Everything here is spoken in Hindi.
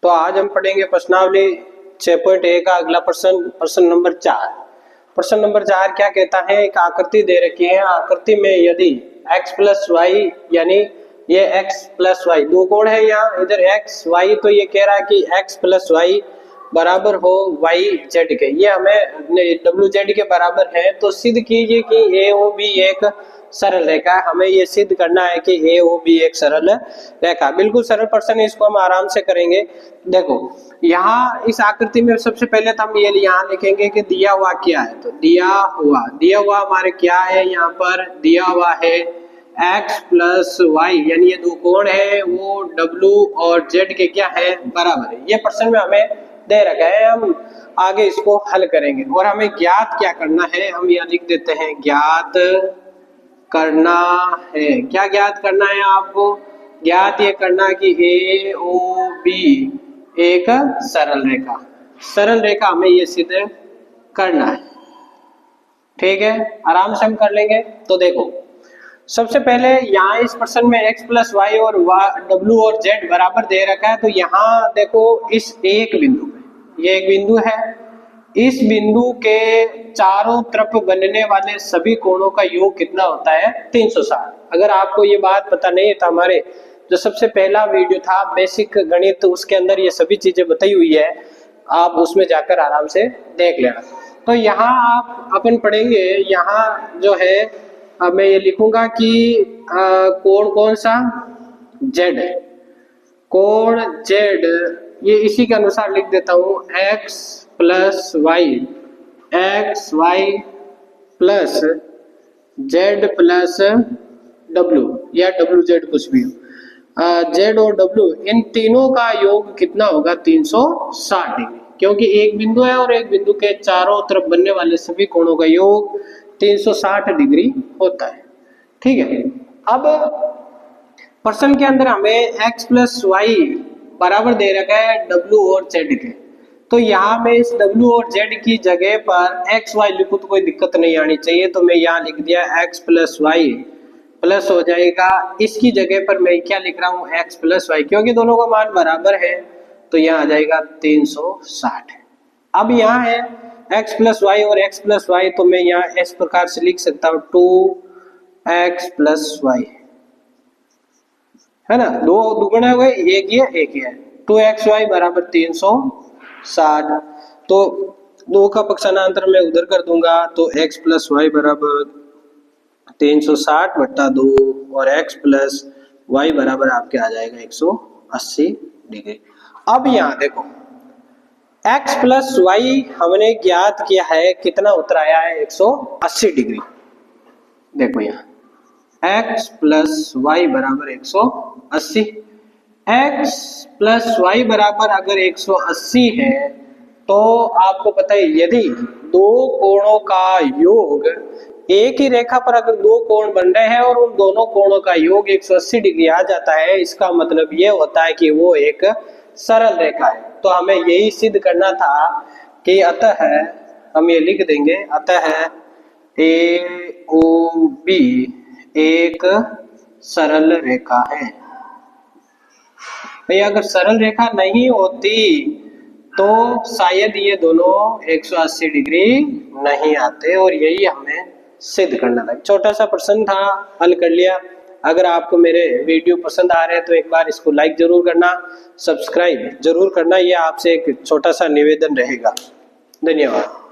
तो आज हम पढ़ेंगे प्रश्नावली 6.1 का अगला प्रश्न नंबर 4। प्रश्न नंबर 4 क्या कहता है, एक आकृति दे रखी है, आकृति में यदि x प्लस वाई यानी ये x प्लस वाई दो कोण है यहाँ, इधर x y, तो ये कह रहा है कि x प्लस वाई बराबर हो y z के, ये हमें w z के बराबर है। तो सिद्ध कीजिए कि ए ओ बी एक सरल रेखा है। हमें ये सिद्ध करना है कि ए ओ बी एक सरल रेखा। बिल्कुल सरल प्रश्न है, इसको हम आराम से करेंगे। देखो यहाँ इस आकृति में सबसे पहले तो हम ये यहाँ लिखेंगे कि दिया हुआ क्या है। तो दिया हुआ हमारे क्या है, यहाँ पर दिया हुआ है x प्लस वाई, यानी ये दो कोण है वो w और z के क्या है, बराबर है। ये प्रश्न में हमें दे रखा है, हम आगे इसको हल करेंगे। और हमें ज्ञात क्या करना है, हम यह लिख देते हैं ज्ञात करना है। क्या ज्ञात करना है आपको, ज्ञात ये करना कि ए ओ बी एक सरल रेखा हमें ये सिद्ध करना है। ठीक है, आराम से हम कर लेंगे। तो देखो सबसे पहले यहाँ इस प्रश्न में x प्लस वाई और w और z बराबर दे रखा है। तो यहाँ देखो इस एक बिंदु पे, ये एक बिंदु है, इस बिंदु के चारों तरफ बनने वाले सभी कोणों का योग कितना होता है, 360। अगर आपको ये बात पता नहीं है तो हमारे जो सबसे पहला वीडियो था बेसिक गणित, उसके अंदर ये सभी चीजें बताई हुई है, आप उसमें जाकर आराम से देख लेना। तो यहाँ आप अपन पढ़ेंगे, यहाँ जो है मैं ये लिखूंगा कि कोण कौन सा, z, कोण z, ये इसी के अनुसार लिख देता हूँ x plus Y, X Y plus z plus w, या w z कुछ भी हो, z और w इन तीनों का योग कितना होगा, 360 डिग्री। क्योंकि एक बिंदु है और एक बिंदु के चारों तरफ बनने वाले सभी कोणों का योग 360 डिग्री होता है। ठीक है, अब प्रश्न के अंदर हमें x प्लस वाई बराबर दे रखा है w और z के। तो यहाँ मैं इस w और z की जगह पर x y लिखूं तो कोई दिक्कत नहीं आनी चाहिए। तो मैं यहाँ लिख दिया x प्लस वाई प्लस हो जाएगा, इसकी जगह पर मैं क्या लिख रहा हूँ, x प्लस वाई, क्योंकि दोनों का मान बराबर है। तो यहाँ आ जाएगा 360। अब यहाँ है x प्लस वाई और x प्लस वाई, तो मैं यहाँ इस प्रकार से लिख सकता हूँ 2x प्लस वाई, है ना, दो दुगुने हो गए, एक ये है, 2xy बराबर 360। तो दो का पक्षांतर मैं उधर कर दूंगा, तो x प्लस वाई बराबर 360 बट्टा 2 और x प्लस वाई बराबर आपके आ जाएगा 180 डिग्री। अब यहाँ देखो x प्लस वाई हमने ज्ञात किया है, कितना उतर आया है, 180 डिग्री। देखो यहाँ x प्लस वाई बराबर 180, x प्लस वाई बराबर अगर 180 है तो आपको पता है यदि दो कोणों का योग, एक ही रेखा पर अगर दो कोण बन रहे हैं और उन दोनों कोणों का योग 180 डिग्री आ जाता है, इसका मतलब ये होता है कि वो एक सरल रेखा है। तो हमें यही सिद्ध करना था कि अतः हम ये लिख देंगे, अतः ए ओ बी एक सरल रेखा है। भाई अगर सरल रेखा नहीं होती तो शायद ये दोनों 180 डिग्री नहीं आते, और यही हमें सिद्ध करना था। छोटा सा प्रश्न था, हल कर लिया। अगर आपको मेरे वीडियो पसंद आ रहे हैं तो एक बार इसको लाइक जरूर करना, सब्सक्राइब जरूर करना, ये आपसे एक छोटा सा निवेदन रहेगा। धन्यवाद।